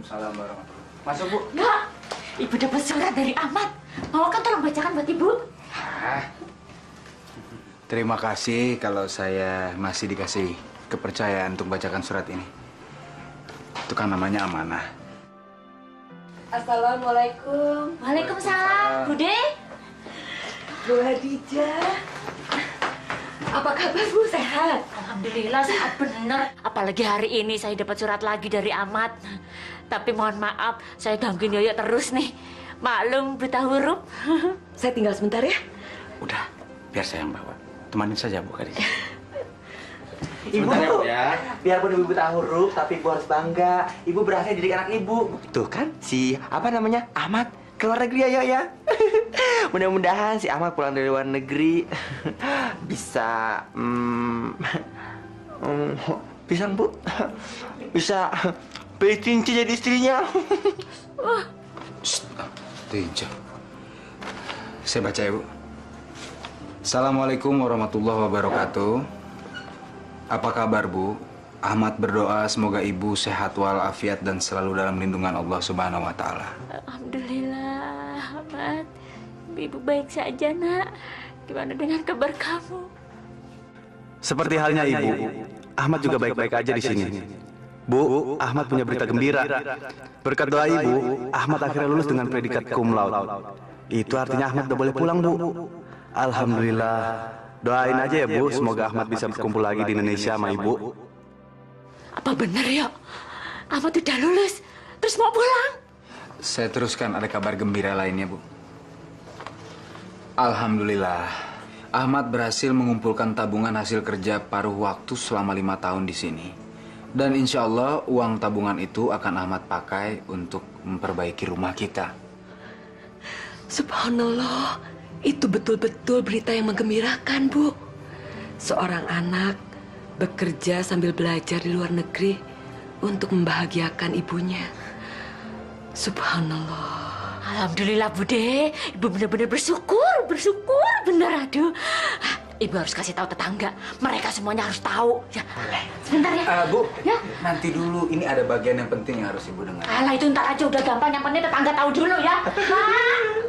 Waalaikumsalam warahmatullahi. Masuk, Bu. Enggak, Ibu dapat surat dari Ahmad. Mau kan tolong bacakan buat Ibu. Terima kasih kalau saya masih dikasih kepercayaan untuk bacakan surat ini. Itu kan namanya amanah. Assalamualaikum. Waalaikumsalam, Bude. Bu Hadijah. Apa kabar Bu? Sehat? Alhamdulillah sehat bener. Apalagi hari ini saya dapat surat lagi dari Ahmad. Tapi mohon maaf, saya gangguin Yoyo terus nih. Maklum buta huruf. Saya tinggal sebentar ya. Udah, biar saya yang bawa. Temanin saja, Bu Khadijah. Ibu, biarpun ibu tahu huruf, tapi ibu harus bangga. Ibu berhasil didik anak ibu. Tuh kan, si apa namanya Ahmad keluar negeri ya. Mudah-mudahan si Ahmad pulang dari luar negeri bisa, pisang Bu, bisa beli cincin jadi istrinya. Tinja. Saya baca ya, Bu. Assalamualaikum warahmatullahi wabarakatuh. Apa kabar, Bu? Ahmad berdoa semoga Ibu sehat walafiat dan selalu dalam lindungan Allah Subhanahu wa taala. Alhamdulillah, Ahmad. Ibu baik saja, Nak. Gimana dengan kabar kamu? Seperti halnya Ibu, Ahmad juga baik-baik aja di sini. Bu, Ahmad punya berita gembira. Berkat doa Ibu, Ahmad akhirnya lulus dengan predikat cum laude. Itu artinya Ahmad udah boleh pulang, Bu. Alhamdulillah. Doain aja ya, Bu. Semoga Ahmad bisa berkumpul lagi di Indonesia sama Ibu. Apa benar ya? Ahmad udah lulus, terus mau pulang? Saya teruskan, ada kabar gembira lainnya, Bu. Alhamdulillah, Ahmad berhasil mengumpulkan tabungan hasil kerja paruh waktu selama 5 tahun di sini. Dan insya Allah uang tabungan itu akan Ahmad pakai untuk memperbaiki rumah kita. Subhanallah, itu betul-betul berita yang menggembirakan, Bu. Seorang anak bekerja sambil belajar di luar negeri untuk membahagiakan ibunya. Subhanallah. Alhamdulillah, Bude. Ibu benar-benar bersyukur benar. Aduh, Ibu harus kasih tahu tetangga. Mereka semuanya harus tahu. Ya. Boleh. Sebentar ya. Bu, Ya. nanti dulu. Ini ada bagian yang penting yang harus Ibu dengar. Alah, itu ntar aja, udah gampang. Yang penting tetangga tahu dulu ya.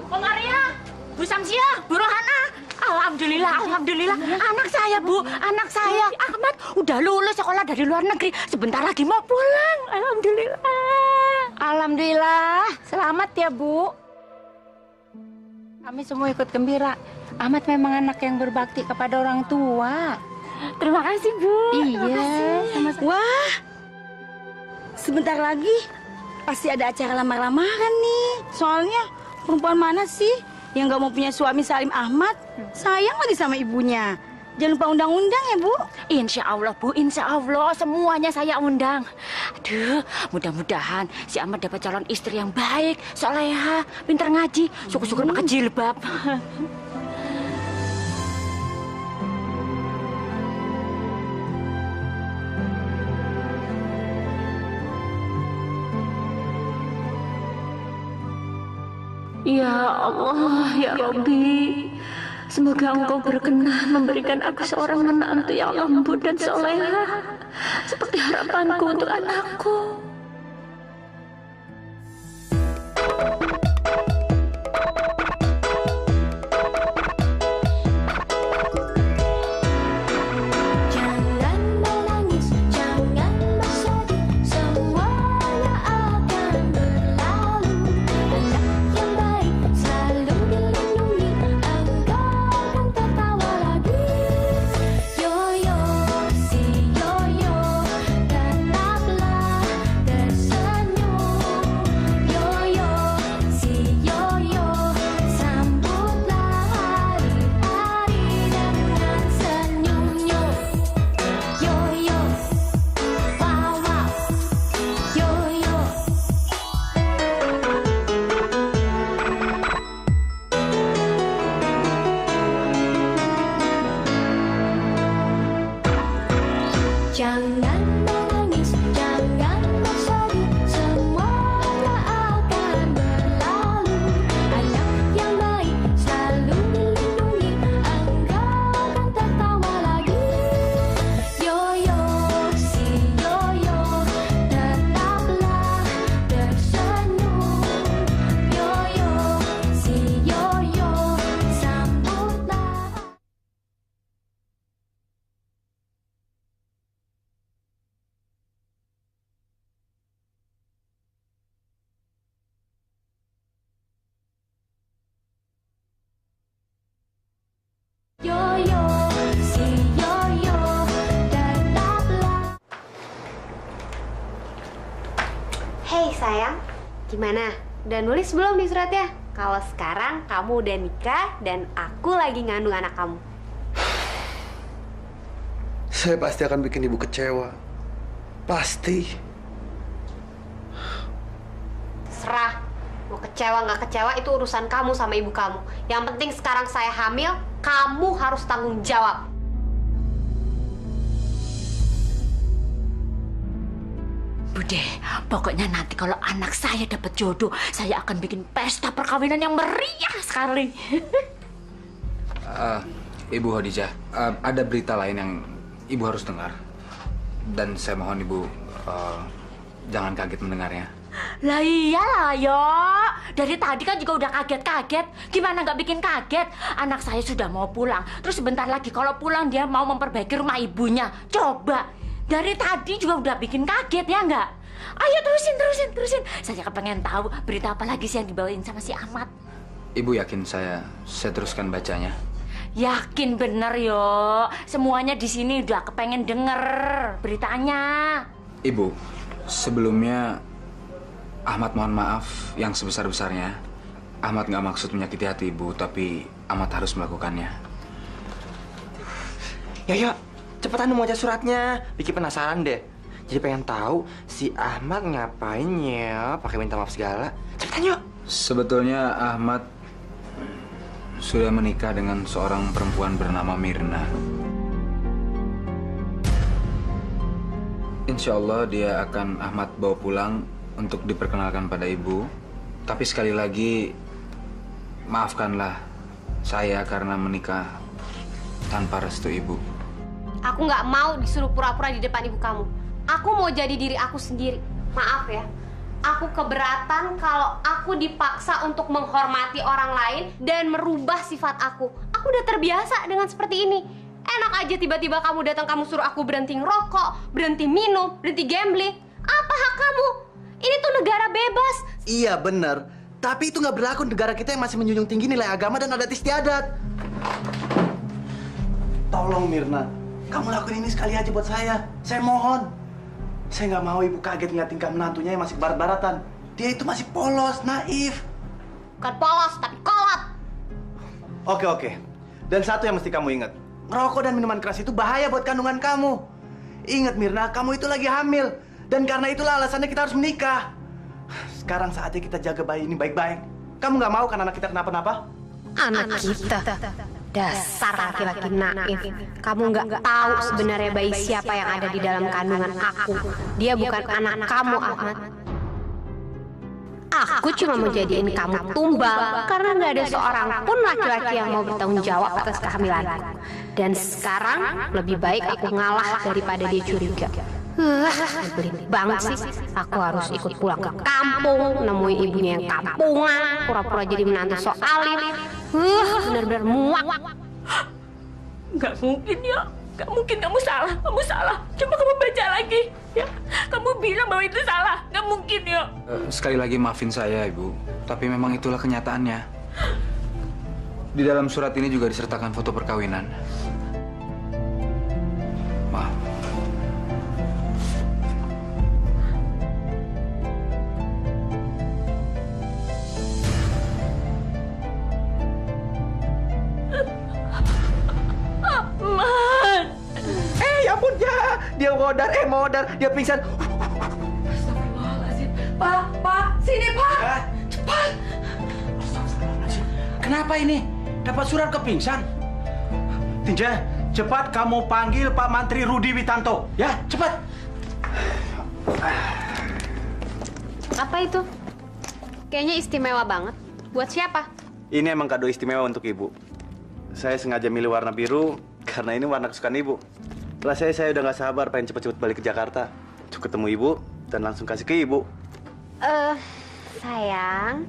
Bang Arya, Bu Samsia, Bu Rohana. Alhamdulillah. Anak saya, Bu. Anak saya, Ahmad, udah lulus sekolah dari luar negeri. Sebentar lagi mau pulang. Alhamdulillah, selamat ya Bu. Kami semua ikut gembira. Ahmad memang anak yang berbakti kepada orang tua. Terima kasih, Bu. Iya, sama-sama. Wah, sebentar lagi pasti ada acara lamar-lamaran nih. Soalnya perempuan mana sih yang gak mau punya suami Salim Ahmad? Sayang lagi sama ibunya. Jangan lupa undang-undang ya, Bu. Insya Allah, Bu. Insya Allah. Semuanya saya undang. Aduh, mudah-mudahan si Ahmad dapat calon istri yang baik, soleha, pintar ngaji, syukur-syukur pakai jilbab. Ya Allah, ya Rabbi. Semoga Engkau berkenan memberikan aku seorang menantu yang lembut dan soleha, seperti harapanku untuk anakku. Gimana? Udah nulis belum di suratnya? Kalau sekarang kamu udah nikah dan aku lagi ngandung anak kamu. Saya pasti akan bikin ibu kecewa. Pasti. Serah. Mau kecewa nggak kecewa itu urusan kamu sama ibu kamu. Yang penting sekarang saya hamil, kamu harus tanggung jawab. Bude, pokoknya nanti kalau anak saya dapat jodoh, saya akan bikin pesta perkawinan yang meriah sekali. Ibu Khadijah, ada berita lain yang ibu harus dengar. Dan saya mohon ibu jangan kaget mendengarnya. Lah iyalah yo, dari tadi kan juga udah kaget-kaget. Gimana nggak bikin kaget? Anak saya sudah mau pulang. Terus sebentar lagi kalau pulang dia mau memperbaiki rumah ibunya. Coba, dari tadi juga udah bikin kaget ya nggak? Ayo terusin. Saya kepengen tahu berita apa lagi sih yang dibawain sama si Ahmad. Ibu yakin saya teruskan bacanya? Yakin bener yo, semuanya di sini udah kepengen denger beritanya. Ibu, sebelumnya Ahmad mohon maaf yang sebesar-besarnya. Ahmad nggak maksud menyakiti hati ibu, tapi Ahmad harus melakukannya. Ya, cepetan mau baca suratnya. Bikin penasaran deh. Jadi pengen tahu si Ahmad ngapain ya, pakai minta maaf segala. Cepetan yuk. Sebetulnya Ahmad sudah menikah dengan seorang perempuan bernama Mirna. Insya Allah dia akan Ahmad bawa pulang untuk diperkenalkan pada ibu. Tapi sekali lagi, maafkanlah saya karena menikah tanpa restu ibu. Aku nggak mau disuruh pura-pura di depan ibu kamu. Aku mau jadi diri aku sendiri. Maaf ya, aku keberatan kalau aku dipaksa untuk menghormati orang lain dan merubah sifat aku. Aku udah terbiasa dengan seperti ini. Enak aja tiba-tiba kamu datang, kamu suruh aku berhenti ngerokok, berhenti minum, berhenti gambling. Apa hak kamu? Ini tuh negara bebas. Iya bener. Tapi itu nggak berlaku di negara kita yang masih menjunjung tinggi nilai agama dan adat istiadat. Tolong Mirna, kamu lakuin ini sekali aja buat saya. Saya mohon. Saya nggak mau ibu kaget ngeliat tingkah menantunya yang masih barat-baratan. Dia itu masih polos, naif. Bukan polos, tapi kolot. Oke. Dan satu yang mesti kamu ingat. Ngerokok dan minuman keras itu bahaya buat kandungan kamu. Ingat Mirna, kamu itu lagi hamil. Dan karena itulah alasannya kita harus menikah. Sekarang saatnya kita jaga bayi ini baik-baik. Kamu nggak mau kan anak kita kenapa-napa? Anak kita. Dasar laki-laki naif. Kamu nggak tahu sebenarnya bayi siapa yang ada di dalam kandungan aku. Dia bukan anak kamu, Ahmad. Aku cuma mau jadiin kamu tumbal karena nggak ada seorang pun laki-laki yang mau bertanggung jawab atas kehamilanku. Dan sekarang lebih baik aku ngalah daripada dia curiga. Nyebelin banget sih. Aku harus ikut pulang ke kampung, nemuin ibunya yang kampungan, pura-pura jadi menantu sok alim. Bener-bener muak. Nggak mungkin ya, nggak mungkin kamu salah. Coba kamu baca lagi ya. Kamu bilang bahwa itu salah, nggak mungkin ya. Sekali lagi maafin saya ibu, tapi memang itulah kenyataannya. Di dalam surat ini juga disertakan foto perkawinan. Maaf. Ya ampun ya, dia modar, dia pingsan. Astagfirullahaladzim. Pak, sini Pak. Cepat. Kenapa ini? Dapat surat kepingsan? Tinja, cepat kamu panggil Pak Mantri Rudi Witanto. Ya, cepat. Apa itu? Kayaknya istimewa banget. Buat siapa? Ini emang kado istimewa untuk ibu. Saya sengaja milih warna biru karena ini warna kesukaan ibu. Rasanya saya udah nggak sabar pengen cepet-cepet balik ke Jakarta. Untuk ketemu ibu dan langsung kasih ke ibu. Sayang,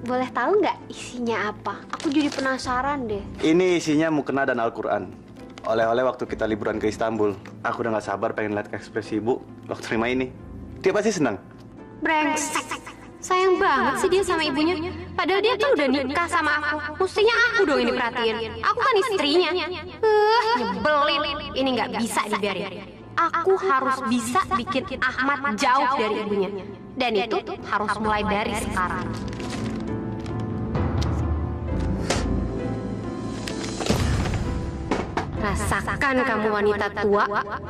boleh tahu nggak isinya apa? Aku jadi penasaran deh. Ini isinya mukena dan Al-Quran. Oleh-oleh waktu kita liburan ke Istanbul. Aku udah nggak sabar pengen lihat ekspresi ibu waktu terima ini. Dia pasti senang. Brengsek. Sayang banget sih dia sama ibunya. Padahal dia kan udah nikah sama aku. Mestinya aku dong ini perhatiin. Aku kan istrinya. Nyebelin. Ini nggak bisa dibiarin. aku harus bisa bikin Ahmad jauh dari ibunya. Dan itu harus mulai dari sekarang. Rasakan kamu wanita tua,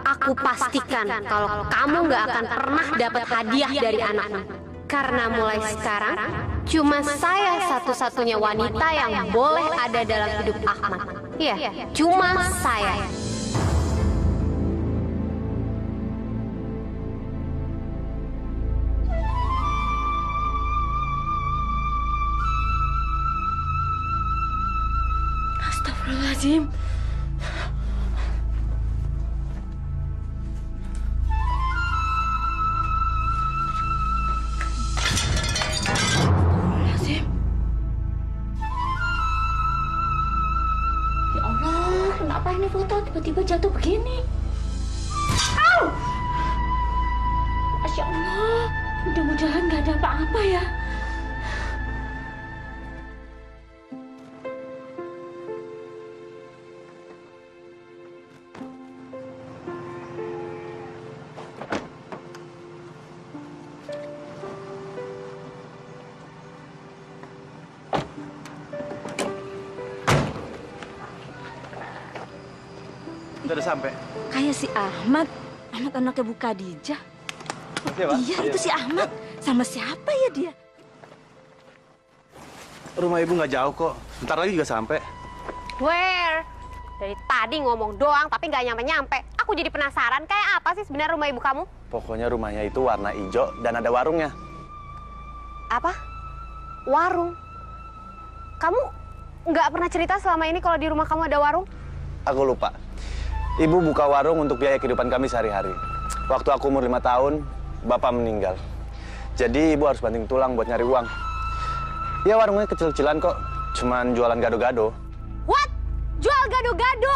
aku pastikan kalau kamu nggak akan pernah dapat hadiah dari anakmu. Karena mulai sekarang, cuma saya satu-satunya wanita yang boleh ada dalam hidup Ahmad. Iya, cuma saya. Astagfirullahaladzim. Ya Allah, kenapa ini foto tiba-tiba jatuh begini? Au! Masya Allah, mudah-mudahan nggak ada apa-apa ya. Udah sampai. Kayak si Ahmad anaknya Bu Khadijah. Iya, itu si Ahmad. Sama siapa ya dia? Rumah ibu nggak jauh kok. Bentar lagi juga sampai. Where? Dari tadi ngomong doang tapi nggak nyampe-nyampe. Aku jadi penasaran kayak apa sih sebenarnya rumah ibu kamu? Pokoknya rumahnya itu warna hijau dan ada warungnya. Apa? Warung? Kamu nggak pernah cerita selama ini kalau di rumah kamu ada warung? Aku lupa. Ibu buka warung untuk biaya kehidupan kami sehari-hari. Waktu aku umur 5 tahun, bapak meninggal. Jadi ibu harus banting tulang buat nyari uang. Ya warungnya kecil-kecilan kok, cuman jualan gado-gado. What? Jual gado-gado?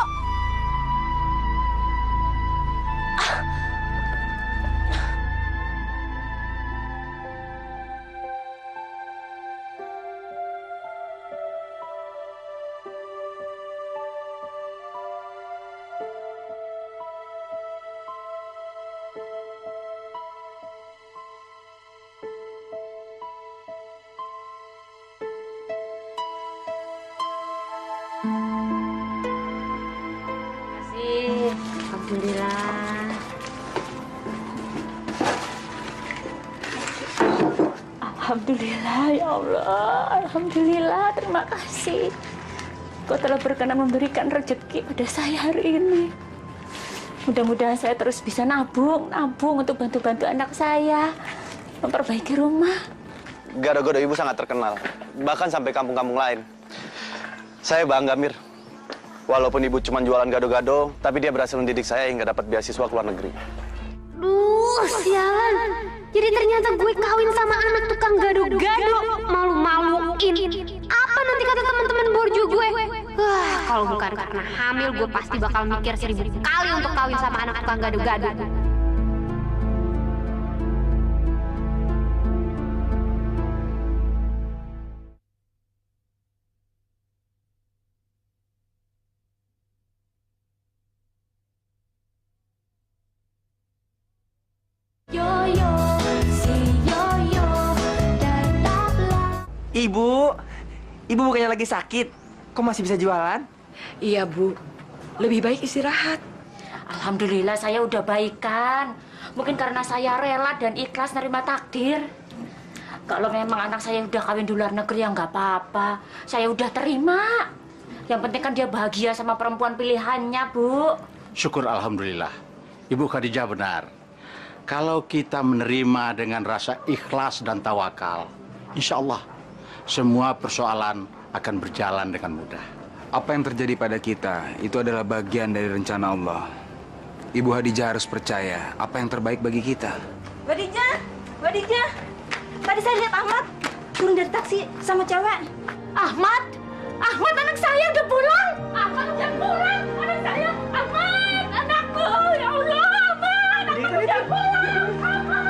Alhamdulillah. Alhamdulillah ya Allah. Alhamdulillah, terima kasih. Kau telah berkenan memberikan rezeki pada saya hari ini. Mudah-mudahan saya terus bisa nabung untuk bantu-bantu anak saya memperbaiki rumah. Gado-gado ibu sangat terkenal, bahkan sampai kampung-kampung lain. Saya bangga, Mir. Walaupun ibu cuma jualan gado-gado, tapi dia berhasil mendidik saya hingga dapat beasiswa ke luar negeri. Duh, sialan. Jadi ternyata gue kawin sama anak tukang gado-gado. Malu-maluin. Apa nanti kata teman-teman borju gue? Wah, kalau bukan karena hamil, gue pasti bakal mikir 1000 kali untuk kawin sama anak tukang gado-gado. Ibu bukannya lagi sakit, kok masih bisa jualan? Iya, Bu. Lebih baik istirahat. Alhamdulillah saya udah baikan. Mungkin karena saya rela dan ikhlas nerima takdir. Kalau memang anak saya udah kawin di luar negeri ya nggak apa-apa. Saya udah terima. Yang penting kan dia bahagia sama perempuan pilihannya, Bu. Syukur alhamdulillah. Ibu Khadijah benar. Kalau kita menerima dengan rasa ikhlas dan tawakal, insya Allah semua persoalan akan berjalan dengan mudah. Apa yang terjadi pada kita itu adalah bagian dari rencana Allah. Ibu Khadijah harus percaya apa yang terbaik bagi kita. Khadijah, tadi saya lihat Ahmad turun dari taksi sama cewek. Ahmad anak saya udah pulang. Ahmad udah pulang, anak saya. Ahmad, anakku, ya Allah, Ahmad, anakku udah pulang. Ahmad.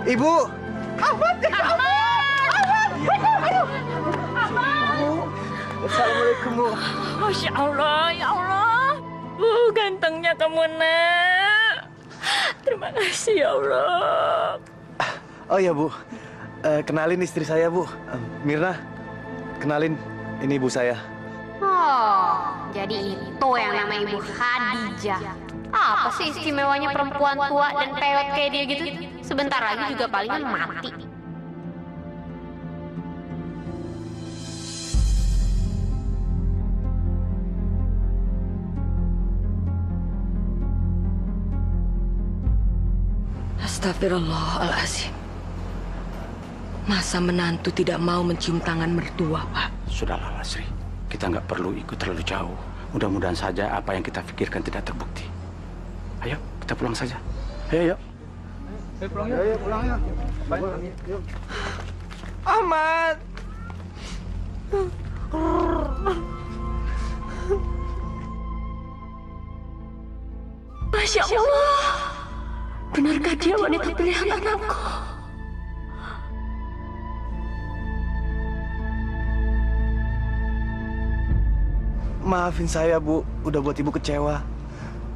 Ibu! Ahmad! Assalamualaikum, Bu. Masya Allah, ya Allah. Gantengnya kamu, nak. Terima kasih, ya Allah. Oh iya, Bu. Kenalin istri saya, Bu. Mirna, kenalin, ini ibu saya. Oh, jadi itu yang namanya Ibu Khadijah. Apa sih istimewanya perempuan tua dan pewet kayak dia gitu? Sebentar lagi juga palingan mati. Astagfirullahaladzim. Masa menantu tidak mau mencium tangan mertua, Pak? Sudahlah, Lasri. Kita nggak perlu ikut terlalu jauh. Mudah-mudahan saja apa yang kita pikirkan tidak terbukti. Ayo, kita pulang saja. Ayo, yuk. Ayo pulang ya. Ahmad. Masya Allah. Benarkah dia wanita pilihan anakku? Maafin saya, Bu. Udah buat ibu kecewa.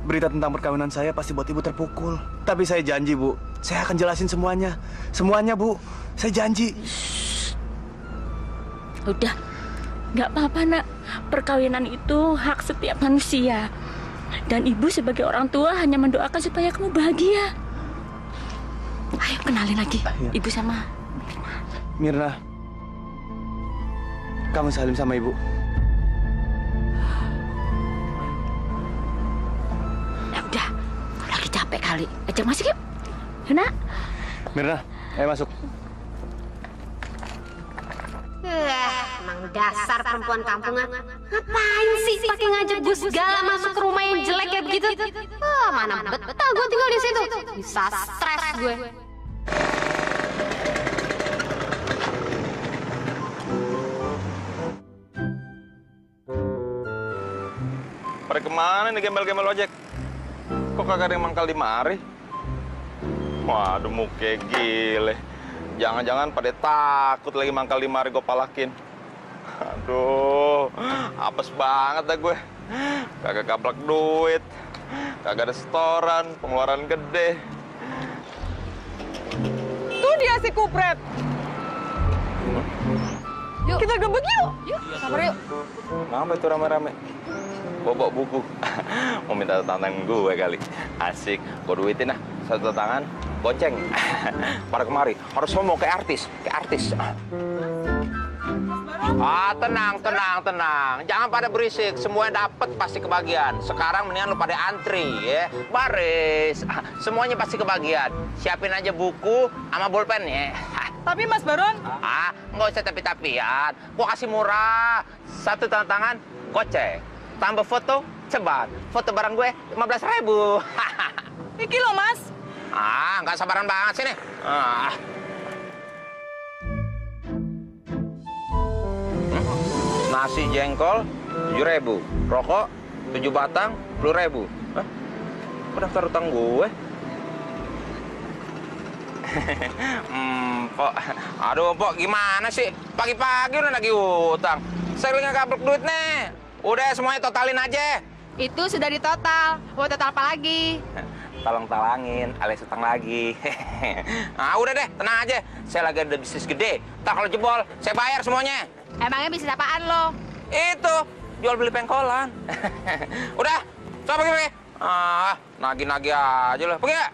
Berita tentang perkawinan saya pasti buat ibu terpukul. Tapi saya janji, Bu. Saya akan jelasin semuanya. Semuanya, Bu. Saya janji. Udah, nggak apa-apa, nak. Perkawinan itu hak setiap manusia. Dan ibu sebagai orang tua hanya mendoakan supaya kamu bahagia. Ayo kenalin lagi, ibu sama Mirna. Kamu salim sama ibu. Ya udah, lagi capek kali. Ajak masuk yuk. Nak. Mirna, ayo masuk. Emang dasar perempuan kampungan. Ngapain sih pakai ngajak gue segala masuk ke rumah yang jelek kayak begitu? Mana betah gue tinggal di situ. Bisa stres gue. Pada kemana nih gembel-gembel ojek? Kok kagak ada yang mangkal di mari? Waduh, muke gile. Jangan-jangan pada takut lagi mangkal di mari gue palakin. Aduh, apes banget dah gue. Kagak gablak duit. Kagak ada setoran, pengeluaran gede. Tuh dia si kupret. Yuk. Kita gebek yuk. Yuk, sabar yuk. Kenapa itu rame-rame? Bawa buku. Mau minta tantangan gue kali. Asik, gue duitin lah. Satu tangan, goceng. Pada kemari, harus mau kayak artis. Tenang. Jangan pada berisik. Semuanya dapet pasti kebagian. Sekarang mendingan lu pada antri, ya. Baris. Semuanya pasti kebagian. Siapin aja buku sama bolpen, ya. Tapi Mas Baron? Nggak usah tapi-tapian. Gua kasih murah. Satu tangan, goceng. Tambah foto, ceban. Foto barang gue 15.000. Iki loh, Mas. Nggak sabaran banget sini. Nasi jengkol 7.000, rokok 7 batang 10.000. Kok daftar utang gue? Pok, aduh Pok, gimana sih? Pagi-pagi udah nagih utang. Saya lagi nggak gablek duit nih. Udah semuanya totalin aja. Itu sudah ditotal. Mau total apa lagi? Tolong talangin, alias utang lagi. Udah deh, tenang aja. Saya lagi ada bisnis gede. Tak kalau jebol, saya bayar semuanya. Emangnya bisnis apaan lo? Itu, jual beli pengkolan. Udah, coba pergi. Nagih-nagih aja lo. Pergi nggak?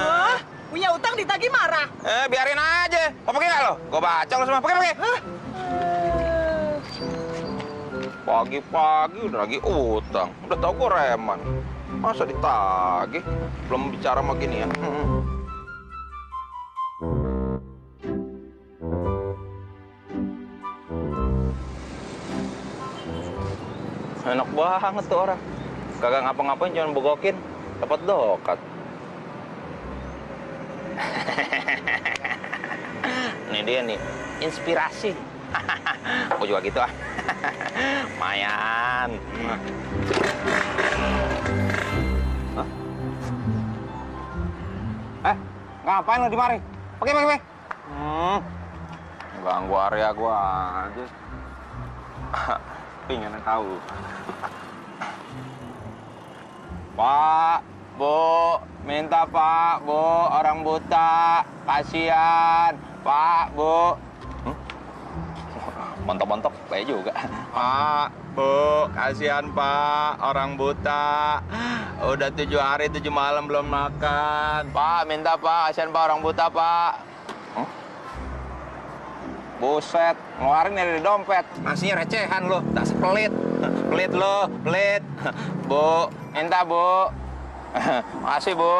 Wah, punya utang ditagih marah. Biarin aja. Mau pergi nggak lo? Gue baca lo semua. Pergi. Pagi-pagi udah lagi utang. Udah tau gue reman. Masa ditagih? Belum bicara sama gini ya. Enak banget tuh orang. Kagak ngapa-ngapain, cuma bogokin. Dapat dokat. Ini dia nih, inspirasi. Aku juga gitu Mayan. Ngapain lo di mari? Pergi. Ganggu area gua aja. Pengen tahu. Pak, Bu, minta Pak, Bu, orang buta, kasihan. Pak, Bu. Montok-montok, kayak juga. Pak, Bu, kasihan Pak, orang buta. Udah 7 hari 7 malam belum makan. Pak, minta Pak, kasihan Pak, orang buta Pak. Buset, ngeluarin dari dompet. Ngasihnya recehan lo, tak sepelit. Pelit lo, pelit. Bu, minta Bu. Makasih Bu.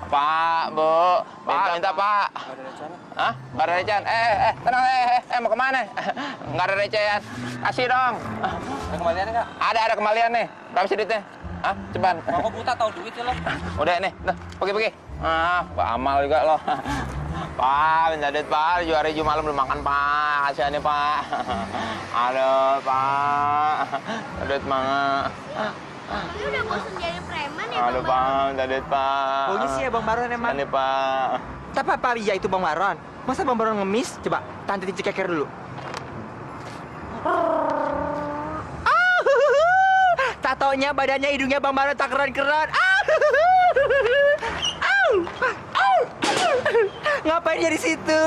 Pak, Bu. Pak, minta Pak. Hah? Nggak ada recehan? Tenang, mau kemana? Nggak ada recehan. Kasih dong. Ada kembaliannya nggak? Ada kembalian nih. Berapa sih duitnya? Hah? Ceban. Mau buta tahu duit ya lo? Udah nih, pergi. Pak Amal juga lo. Pak, minta duit Pak, 7 hari 7 malam belum makan Pak, kasihan nih Pak. Aduh Pak, duit mana? Ini udah bosan jadi preman ya Aduh Pak, minta duit Pak. Baunya sih ya Bang Baron emang. Ini Pak. Tapi apa iya itu Bang Baron? Masa Bang Baron ngemis? Coba, Tante dicek dulu. Tak taunya badannya, hidungnya Bang Baron tak keren-keren. Ngapain dia di situ?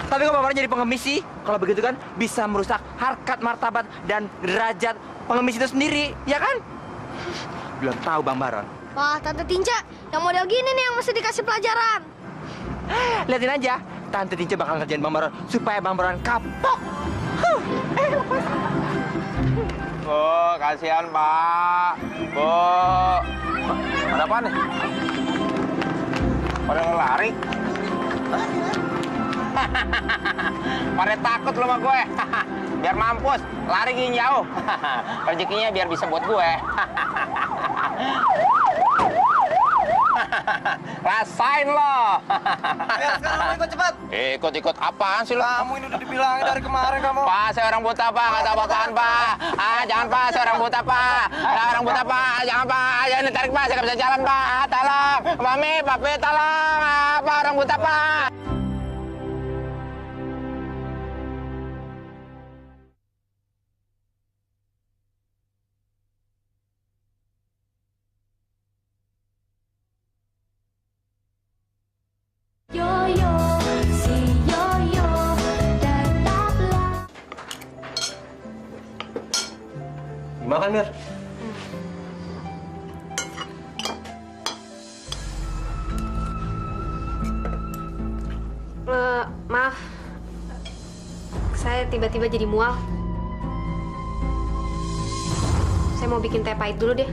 Tapi kok Bang Baron jadi pengemis sih? Kalau begitu kan bisa merusak harkat martabat dan derajat pengemis itu sendiri, ya kan? Belum tahu Bang Baron. Wah, Tante Tinca, yang model gini nih yang mesti dikasih pelajaran. Lihatin aja, Tante Tinca bakal ngerjain Bang Baron supaya Bang Baron kapok. Bu, kasihan Pak. Bu. Ada apa nih? Pada ngelari. Pada takut lu sama gue. Biar mampus, lari gini jauh. Rezekinya biar bisa buat gue. Rasain lo. Ayo sekarang ikut cepat. Ikut apaan sih lo? Kamu ini udah dibilangin dari kemarin kamu. Pak, saya orang buta Pak, nggak tahu apa-apaan Pak. Jangan Pak, saya orang buta Pak. Orang buta Pak, jangan Pak. Jangan ditarik Pak, saya nggak bisa jalan Pak. Tolong, Mami, Papi, tolong. Pak, orang buta Pak. Yoyo, si Yoyo, tetaplah. Makan, Mir. Maaf, saya tiba-tiba jadi mual. Saya mau bikin teh pahit dulu deh.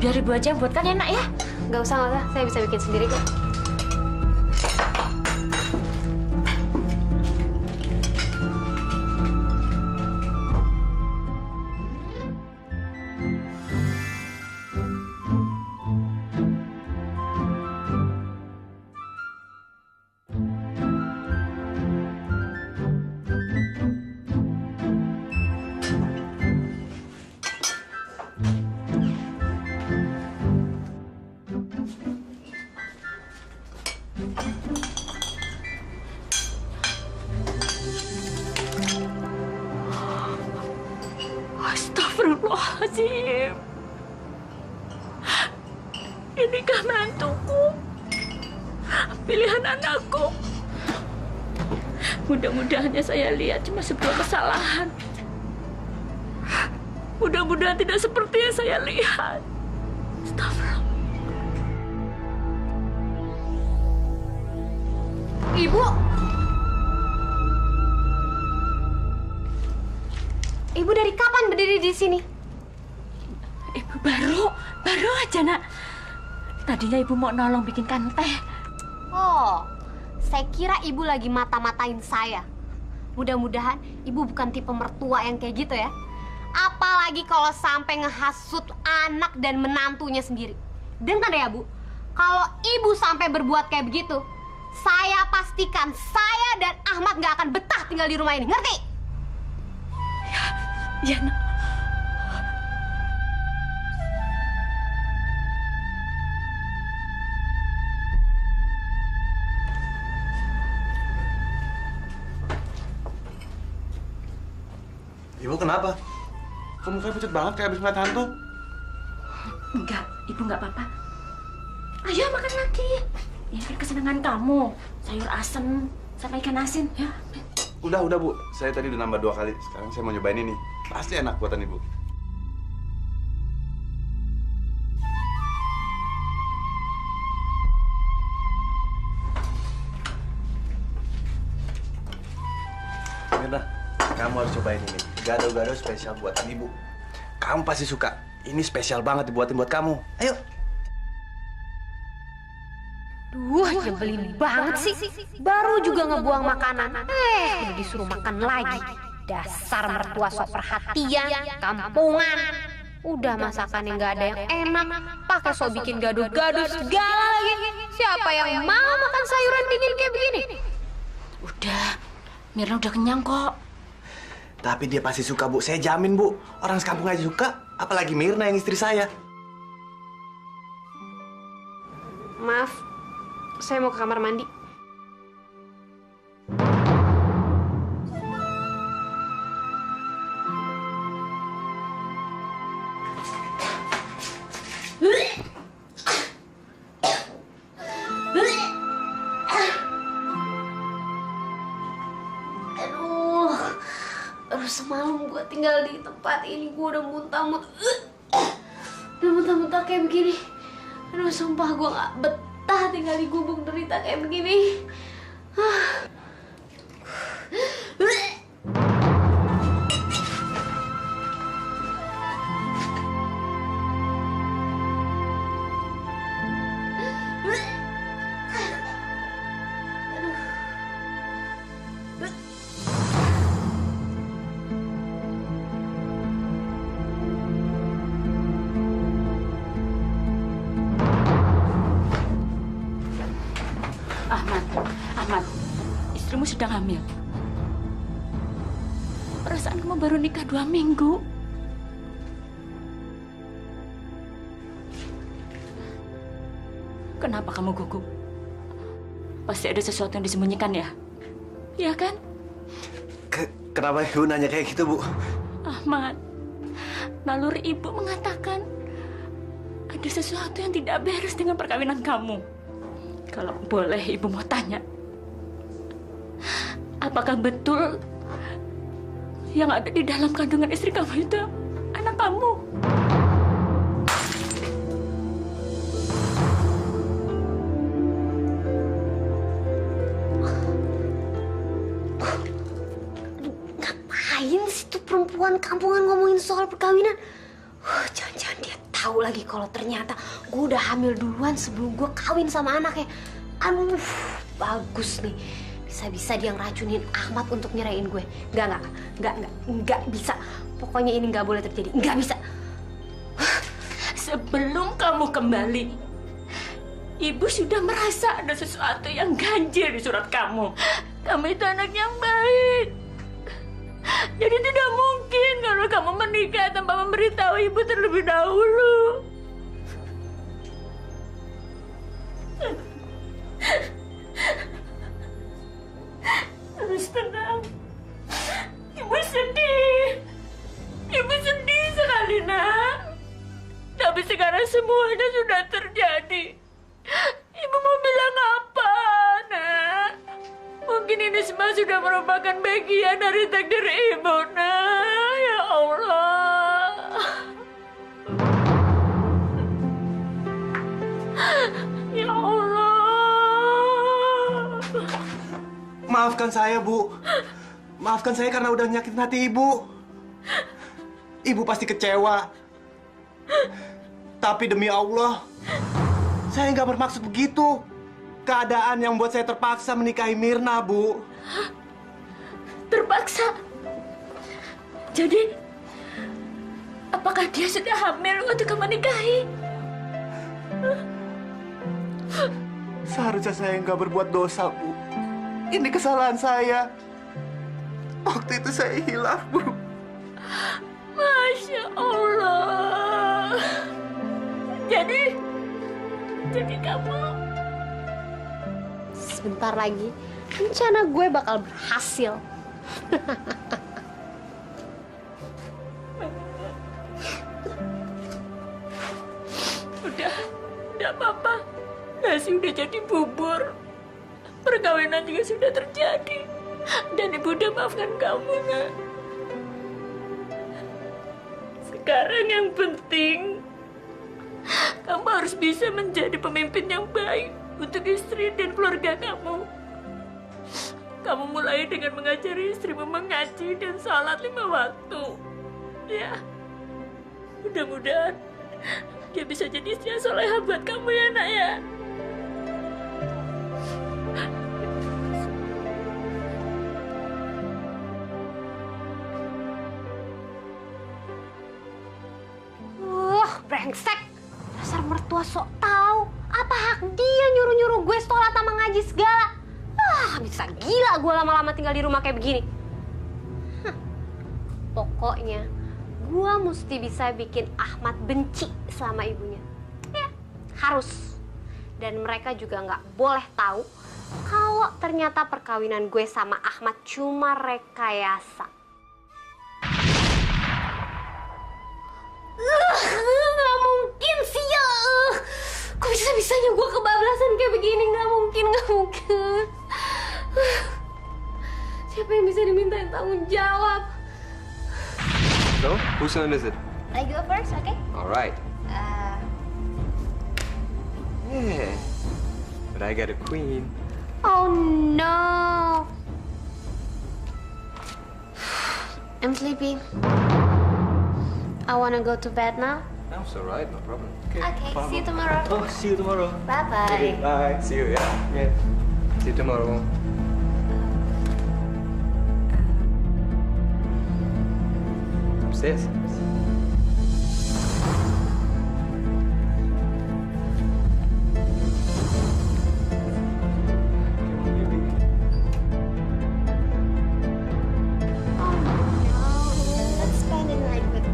Biar ibu aja yang buatkan enak ya. Nggak usah, saya bisa bikin sendiri kok. Astagfirullahaladzim. Inikah menantuku? Pilihan anakku. Mudah-mudahan saya lihat cuma sebuah kesalahan. Mudah-mudahan tidak seperti yang saya lihat. Astagfirullah. Ibu! Ibu dari kapan berdiri di sini? Ibu baru aja nak. Tadinya ibu mau nolong bikinkan teh. Oh, saya kira ibu lagi mata-matain saya. Mudah-mudahan ibu bukan tipe mertua yang kayak gitu ya. Apalagi kalau sampai ngehasut anak dan menantunya sendiri. Dengar ya Bu, kalau ibu sampai berbuat kayak begitu, saya pastikan saya dan Ahmad nggak akan betah tinggal di rumah ini. Ngerti? Ya nak. Ibu kenapa? Kamu kayak pucat banget kayak habis ngeliat hantu. Enggak, ibu enggak apa-apa. Ayo makan lagi. Ini kan kesenangan kamu. Sayur asem sama ikan asin, ya. Udah Bu. Saya tadi udah nambah 2 kali. Sekarang saya mau nyobain ini. Pasti enak buatan Ibu. Mirna, kamu harus cobain ini. Gado-gado spesial buatan Ibu. Kamu pasti suka. Ini spesial banget dibuatin buat kamu. Ayo. Duh, nyebelin banget sih. Baru juga ngebuang makanan. Udah disuruh makan lagi. Dasar mertua sok perhatian, kampungan. Udah masakan yang nggak ada yang enak, pakai sok bikin gaduh-gaduh segala lagi. Siapa yang mau makan sayuran dingin kayak begini? Udah, Mirna udah kenyang kok. Tapi dia pasti suka, Bu. Saya jamin, Bu. Orang sekampung aja suka. Apalagi Mirna yang istri saya. Maaf, saya mau ke kamar mandi. Semalam gue tinggal di tempat ini, gue udah muntah-muntah kayak begini. Aduh, sumpah gue gak betah tinggal di gubuk derita kayak begini. Ahmad, istrimu sedang hamil. Perasaan kamu baru nikah 2 minggu. Kenapa kamu gugup? Pasti ada sesuatu yang disembunyikan ya? Iya kan? Kenapa Ibu nanya kayak gitu, Bu? Ahmad, naluri ibu mengatakan ada sesuatu yang tidak beres dengan perkawinan kamu. Kalau boleh ibu mau tanya, apakah betul yang ada di dalam kandungan istri kamu itu anak kamu? Ngapain sih tuh perempuan kampungan ngomongin soal perkawinan? Jangan-jangan dia tahu lagi kalau ternyata gue udah hamil duluan sebelum gue kawin sama anaknya. Aduh, bagus nih. Bisa-bisa dia ngeracunin Ahmad untuk nyerahin gue. Enggak bisa. Pokoknya ini nggak boleh terjadi. Nggak bisa. Sebelum kamu kembali, ibu sudah merasa ada sesuatu yang ganjil di surat kamu. Kamu itu anak yang baik. Jadi tidak mungkin kalau kamu menikah tanpa memberitahu ibu terlebih dahulu. Harus tenang. Ibu sedih. Ibu sedih sekali, nak. Tapi sekarang semuanya sudah terjadi. Ibu mau bilang apa, nak? Mungkin ini semua sudah merupakan bagian dari takdir ibu, nak. Ya Allah. Ya Allah. Maafkan saya, Bu. Maafkan saya karena udah nyakitin hati Ibu. Ibu pasti kecewa. Tapi demi Allah, saya nggak bermaksud begitu. Keadaan yang membuat saya terpaksa menikahi Mirna, Bu. Terpaksa? Jadi, apakah dia sudah hamil waktu kamu nikahi? Seharusnya saya nggak berbuat dosa, Bu. Ini kesalahan saya. Waktu itu saya hilaf, Bu. Masya Allah. Jadi kamu... Sebentar lagi, rencana gue bakal berhasil. nggak apa-apa. Nasi udah jadi bubur. Perkawinan juga sudah terjadi. Dan ibu udah maafkan kamu, nak. Sekarang yang penting, kamu harus bisa menjadi pemimpin yang baik untuk istri dan keluarga kamu. Kamu mulai dengan mengajari istrimu mengaji dan salat 5 waktu. Ya, mudah-mudahan dia bisa jadi istri yang solehah buat kamu ya, nak ya. Brengsek. Dasar mertua sok tahu. Apa hak dia nyuruh-nyuruh gue sholat sama ngaji segala? Bisa gila gue lama-lama tinggal di rumah kayak begini. Pokoknya gue mesti bisa bikin Ahmad benci sama ibunya. Ya, harus. Dan mereka juga nggak boleh tahu kalau ternyata perkawinan gue sama Ahmad cuma rekayasa. Nggak mungkin sih ya. Kok bisa-bisanya gue kebablasan kayak begini? Nggak mungkin. Siapa yang bisa dimintain tanggung jawab? So, whose turn is it? I go first, okay? All right. Yeah, but I got a queen. Oh no. I'm sleepy. I wanna go to bed now. That's all right, no problem. Okay, see you tomorrow. Oh, see you tomorrow. Bye-bye. Okay, bye. See you, yeah. Yeah. See you tomorrow. Upstairs. Let's spend the night with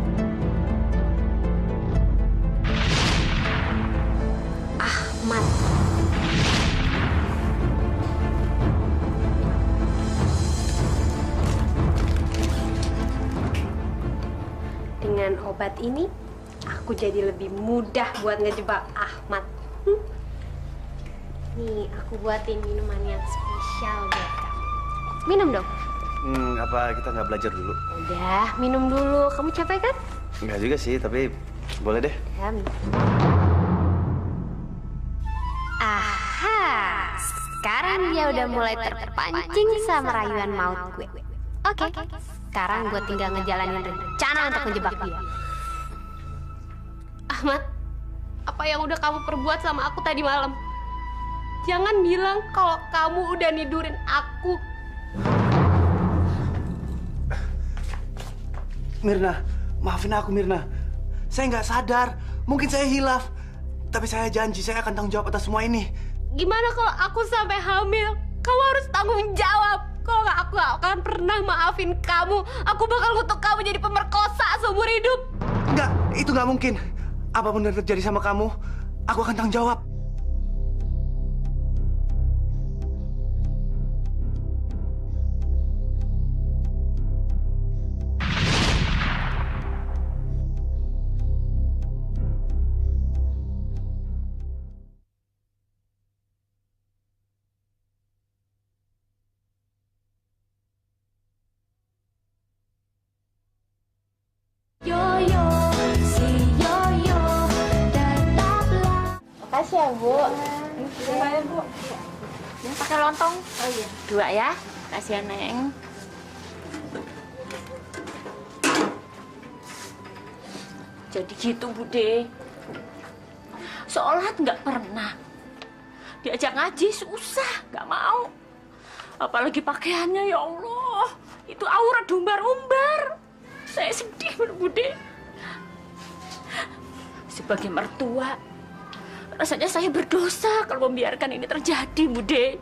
Ahmad. Dengan obat ini, aku jadi lebih mudah buat ngejebak Ahmad. Nih, aku buatin minuman yang spesial buat kamu. Minum dong. Apa kita nggak belajar dulu? Udah, minum dulu. Kamu capek kan? Nggak juga sih, tapi boleh deh. Ya, minum. Aha, sekarang dia udah mulai terpancing sama rayuan maut gue. Oke, sekarang gue tinggal ngejalanin rencana untuk menjebak dia. Ahmad, apa yang udah kamu perbuat sama aku tadi malam? Jangan bilang kalau kamu udah nidurin aku. Mirna, maafin aku Mirna. Saya nggak sadar, mungkin saya hilaf. Tapi saya janji saya akan tanggung jawab atas semua ini. Gimana kalau aku sampai hamil? Kamu harus tanggung jawab. Kalau nggak, aku nggak akan pernah maafin kamu. Aku bakal ngutuk kamu jadi pemerkosa seumur hidup. Enggak, itu nggak mungkin. Apapun yang terjadi sama kamu, aku akan tanggung jawab. Makasih ya, Bu. Lumayan, Bu. Ini pakai lontong. Oh iya. 2 ya. Kasih ya, Neng. Jadi gitu, Bude. Sholat nggak pernah. Diajak ngaji susah, nggak mau. Apalagi pakaiannya, ya Allah. Itu aurat umbar-umbar. Saya sedih, Bude. Sebagai mertua, rasanya saya berdosa kalau membiarkan ini terjadi, Bude.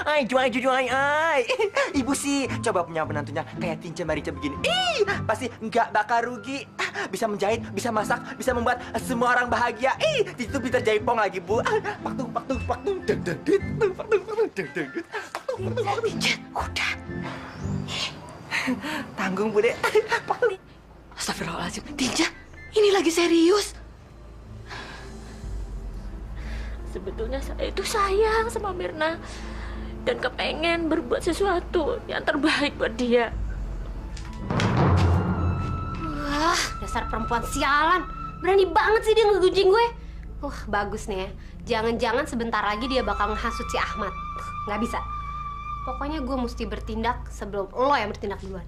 Ay, juai. Ibu sih coba punya menantunya kayak Tinca Marica begini. Pasti nggak bakal rugi. Bisa menjahit, bisa masak, bisa membuat semua orang bahagia. Itu bisa jaipong lagi, Bu. Paktung. Tinca, udah. Tanggung, Bu, Dek. Astagfirullahaladzim. Tinja, ini lagi serius. Sebetulnya saya itu sayang sama Mirna dan kepengen berbuat sesuatu yang terbaik buat dia. Wah, dasar perempuan sialan. Berani banget sih dia ngegujing gue. Bagus nih ya. Jangan-jangan sebentar lagi dia bakal ngehasut si Ahmad. Nggak bisa. Pokoknya gue mesti bertindak sebelum lo yang bertindak duluan.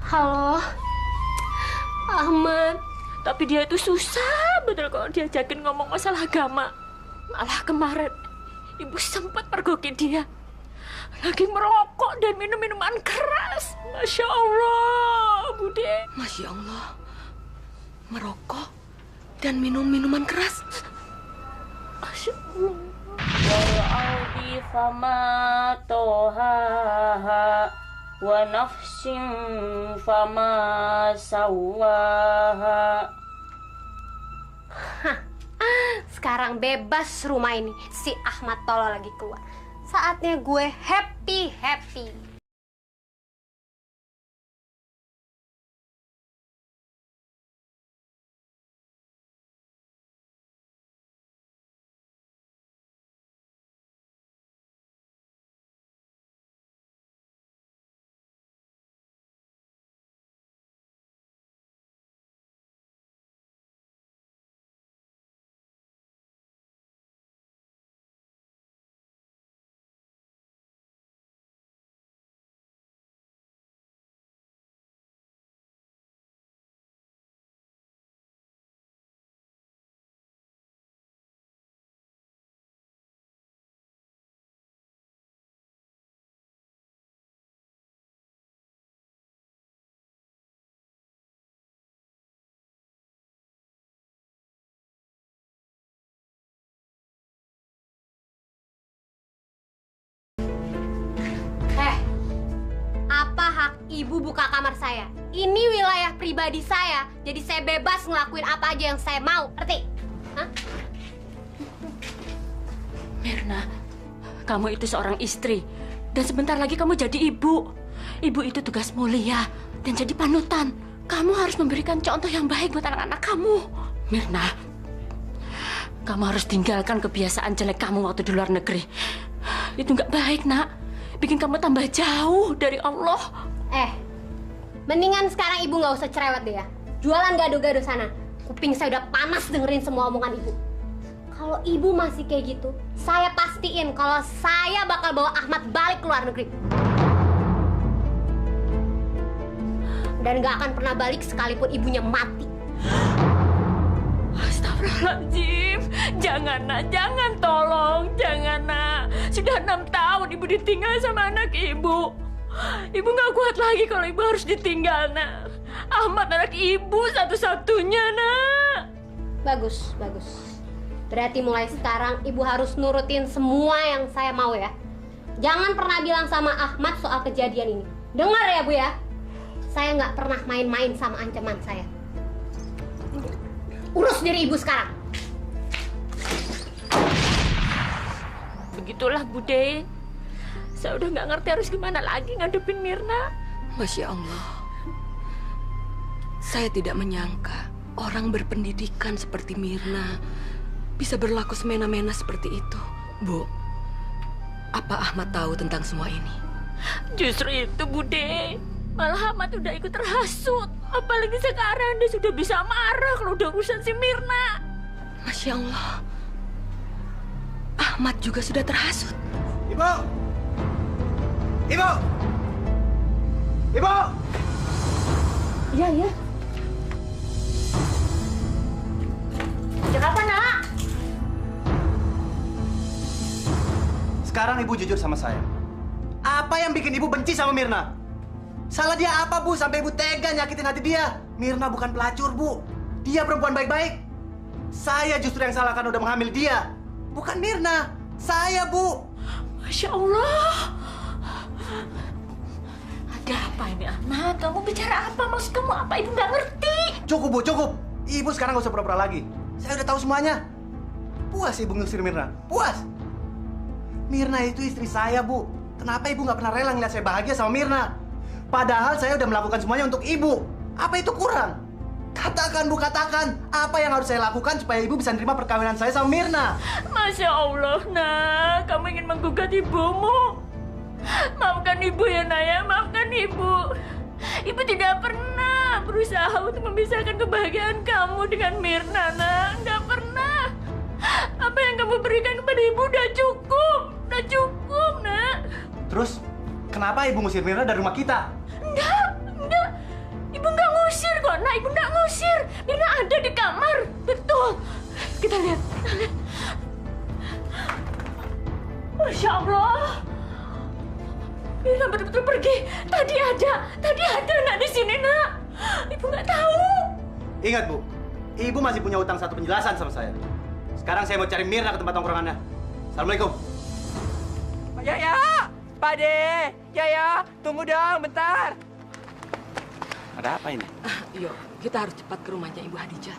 Halo, Ahmad. Tapi dia itu susah betul kalau diajakin ngomong masalah agama. Malah kemarin ibu sempat pergoki dia. Lagi merokok dan minum minuman keras. Masya Allah, Bude. Masya Allah. Merokok dan minum minuman keras. Masya Allah. Wal-ardi fama tohaha wa nafsin fama sawaha. Sekarang bebas rumah ini. Si Ahmad tolol lagi keluar. Saatnya gue happy. Apa hak ibu buka kamar saya? Ini wilayah pribadi saya, jadi saya bebas ngelakuin apa aja yang saya mau, ngerti? Hah? Mirna, kamu itu seorang istri. Dan sebentar lagi kamu jadi ibu. Ibu itu tugas mulia dan jadi panutan. Kamu harus memberikan contoh yang baik buat anak-anak kamu. Mirna, kamu harus tinggalkan kebiasaan jelek kamu waktu di luar negeri. Itu nggak baik, nak. Bikin kamu tambah jauh dari Allah. Mendingan sekarang ibu nggak usah cerewet deh ya. Jualan gado-gado sana. Kuping saya udah panas dengerin semua omongan ibu. Kalau ibu masih kayak gitu, saya pastiin kalau saya bakal bawa Ahmad balik ke luar negeri. Dan nggak akan pernah balik sekalipun ibunya mati. Astagfirullahaladzim. Jangan, nak. Jangan, tolong. Jangan, nak. Sudah 6 tahun ibu ditinggal sama anak ibu. Ibu nggak kuat lagi kalau ibu harus ditinggal, nak. Ahmad anak ibu satu-satunya, nak. Bagus. Berarti mulai sekarang ibu harus nurutin semua yang saya mau ya. Jangan pernah bilang sama Ahmad soal kejadian ini. Dengar ya, Bu ya. Saya nggak pernah main-main sama ancaman saya. Urus diri ibu sekarang. Begitulah, Bude. Saya udah nggak ngerti harus gimana lagi ngadepin Mirna. Masya Allah. Saya tidak menyangka orang berpendidikan seperti Mirna bisa berlaku semena-mena seperti itu. Bu, apa Ahmad tahu tentang semua ini? Justru itu, Bude. Malah Ahmad udah ikut terhasut. Apalagi sekarang dia sudah bisa marah kalau udah urusan si Mirna. Masya Allah. Ahmad juga sudah terhasut. Ibu! Ibu! Ibu! Iya. Sejak kapan, nak? Sekarang ibu jujur sama saya. Apa yang bikin ibu benci sama Mirna? Salah dia apa, Bu? Sampai ibu tega nyakitin hati dia. Mirna bukan pelacur, Bu. Dia perempuan baik-baik. Saya justru yang salah kan udah menghamil dia. Bukan Mirna. Saya, Bu. Masya Allah. Ada apa ini, Ahmad? Kamu bicara apa? Maksud kamu apa? Ibu nggak ngerti. Cukup, Bu, cukup. Ibu sekarang nggak usah pura-pura lagi. Saya udah tahu semuanya. Puas ibu ngusir Mirna. Puas. Mirna itu istri saya, Bu. Kenapa ibu nggak pernah rela ngeliat saya bahagia sama Mirna? Padahal saya udah melakukan semuanya untuk ibu. Apa itu kurang? Katakan, Bu, katakan. Apa yang harus saya lakukan supaya ibu bisa nerima perkawinan saya sama Mirna? Masya Allah, nak. Kamu ingin menggugat ibumu. Maafkan ibu ya, Naya. Maafkan ibu. Ibu tidak pernah berusaha untuk memisahkan kebahagiaan kamu dengan Mirna, nak. Nggak pernah. Apa yang kamu berikan kepada ibu udah cukup. Udah cukup, nak. Terus, kenapa ibu ngusir Mirna dari rumah kita? Enggak. Ibu nggak ngusir kok, nak. Ibu nggak ngusir. Mirna ada di kamar. Betul. Kita lihat. Masya Allah. Mirna betul-betul pergi. Tadi ada nak di sini, nak. Ibu nggak tahu. Ingat, Bu. Ibu masih punya utang satu penjelasan sama saya. Sekarang saya mau cari Mirna ke tempat tongkrongannya. Assalamualaikum. Yaya! Pak De! Yaya! Tunggu dong, bentar! Ada apa ini? Yuk, kita harus cepat ke rumahnya Ibu Hadijah.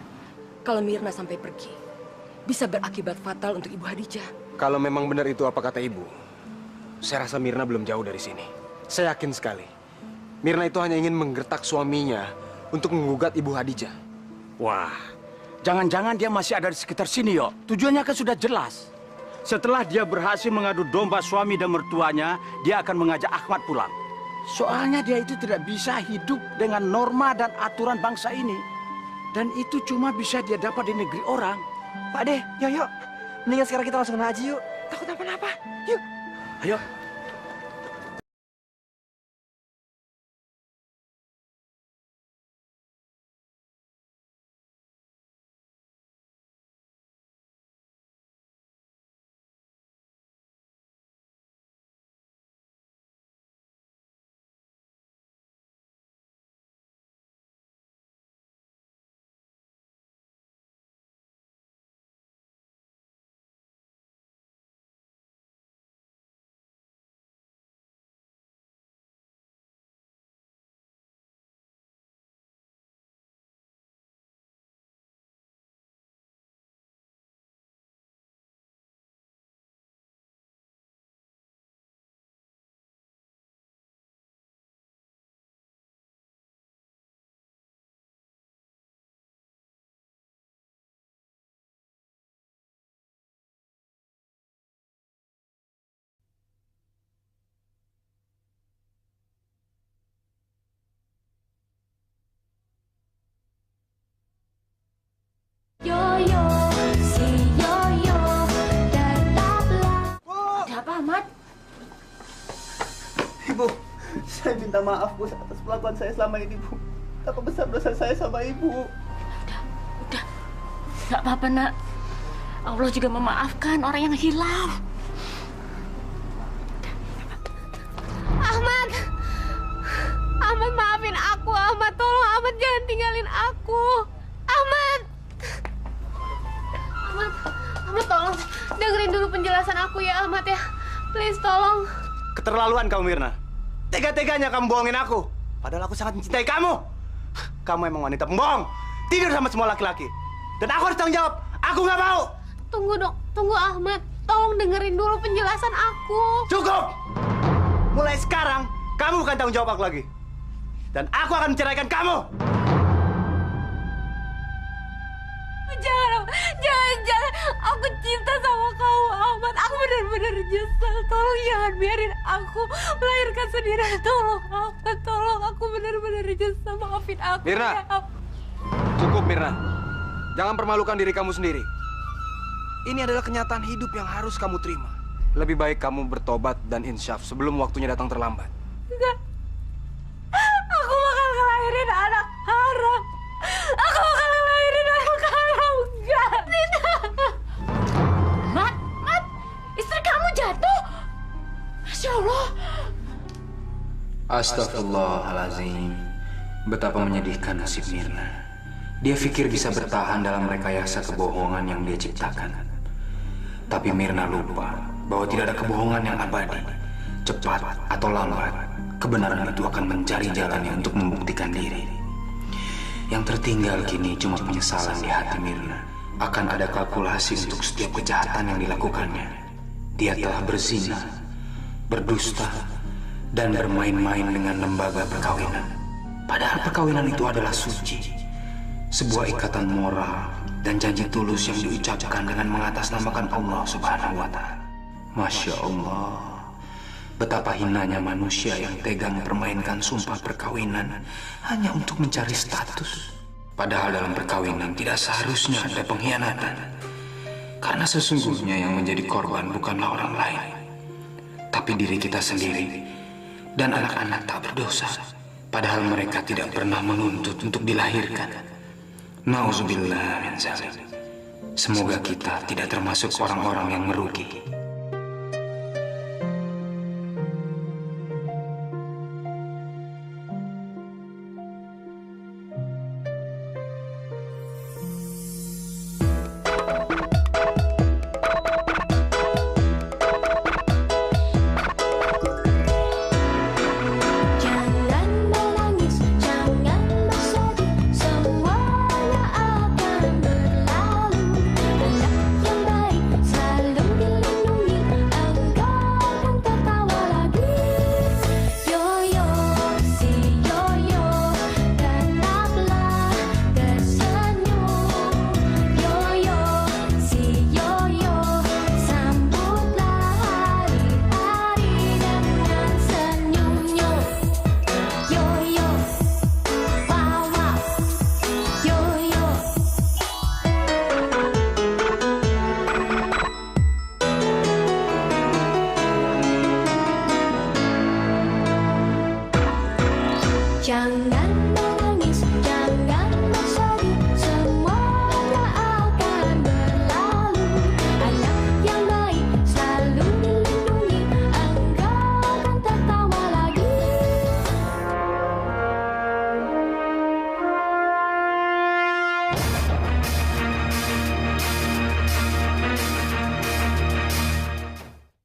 Kalau Mirna sampai pergi, bisa berakibat fatal untuk Ibu Hadijah. Kalau memang benar itu apa kata ibu, saya rasa Mirna belum jauh dari sini. Saya yakin sekali, Mirna itu hanya ingin menggertak suaminya untuk menggugat Ibu Hadijah. Wah, jangan-jangan dia masih ada di sekitar sini, yo. Tujuannya kan sudah jelas. Setelah dia berhasil mengadu domba suami dan mertuanya, dia akan mengajak Ahmad pulang. Soalnya dia itu tidak bisa hidup dengan norma dan aturan bangsa ini. Dan itu cuma bisa dia dapat di negeri orang. Pak De, yuk. Mendingan sekarang kita langsung ngaji yuk. Takut apa-apa. Yuk. Ayo. Yoyo, si Yoyo, tetaplah. Ada apa, Ahmad? Ibu, saya minta maaf, Bu, atas perlakuan saya selama ini, Bu. Apa besar dosa saya sama Ibu? Udah. Gak apa-apa, nak. Allah juga memaafkan orang yang hilaf. Ahmad! Ahmad, maafin aku, Ahmad. Tolong, Ahmad, jangan tinggalin aku. Ahmad! Ahmad, tolong. Dengerin dulu penjelasan aku ya, Ahmad ya. Please, tolong. Keterlaluan kamu, Mirna. Tega-teganya kamu bohongin aku. Padahal aku sangat mencintai kamu. Kamu emang wanita pembohong. Tidur sama semua laki-laki. Dan aku harus tanggung jawab. Aku nggak mau. Tunggu dong. Tunggu, Ahmad. Tolong dengerin dulu penjelasan aku. Cukup! Mulai sekarang, kamu bukan tanggung jawab aku lagi. Dan aku akan menceraikan kamu. Jangan. Aku cinta sama kamu, Ahmad. Aku benar-benar nyesel. Tolong jangan biarin aku melahirkan sendiri. Tolong, Ahmad. Tolong. Aku benar-benar nyesel. Maafin aku. Mirna. Ya. Cukup, Mirna. Jangan permalukan diri kamu sendiri. Ini adalah kenyataan hidup yang harus kamu terima. Lebih baik kamu bertobat dan insyaf sebelum waktunya datang terlambat. Enggak. Aku bakal ngelahirin anak haram. Aku bakal ngelahirin anak haram. Enggak. Tidak. Mat, istri kamu jatuh. Masya Allah. Astagfirullahalazim. Betapa menyedihkan nasib Mirna. Dia pikir bisa bertahan dalam rekayasa kebohongan yang dia ciptakan. Tapi Mirna lupa bahwa tidak ada kebohongan yang abadi. Cepat atau lambat, kebenaran itu akan mencari jalannya untuk membuktikan diri. Yang tertinggal kini cuma penyesalan di hati Mirna. Akan ada kalkulasi untuk setiap kejahatan yang dilakukannya. Dia telah berzina, berdusta, dan bermain-main dengan lembaga perkawinan. Padahal perkawinan itu adalah suci, sebuah ikatan moral dan janji tulus yang diucapkan dengan mengatasnamakan Allah Subhanahu wa Ta'ala. Masya Allah, betapa hinanya manusia yang tega mempermainkan sumpah perkawinan hanya untuk mencari status. Padahal dalam perkawinan tidak seharusnya ada pengkhianatan, karena sesungguhnya yang menjadi korban bukanlah orang lain, tapi diri kita sendiri dan anak-anak tak berdosa. Padahal mereka tidak pernah menuntut untuk dilahirkan. Nauzubillah min zalik. Semoga kita tidak termasuk orang-orang yang merugi.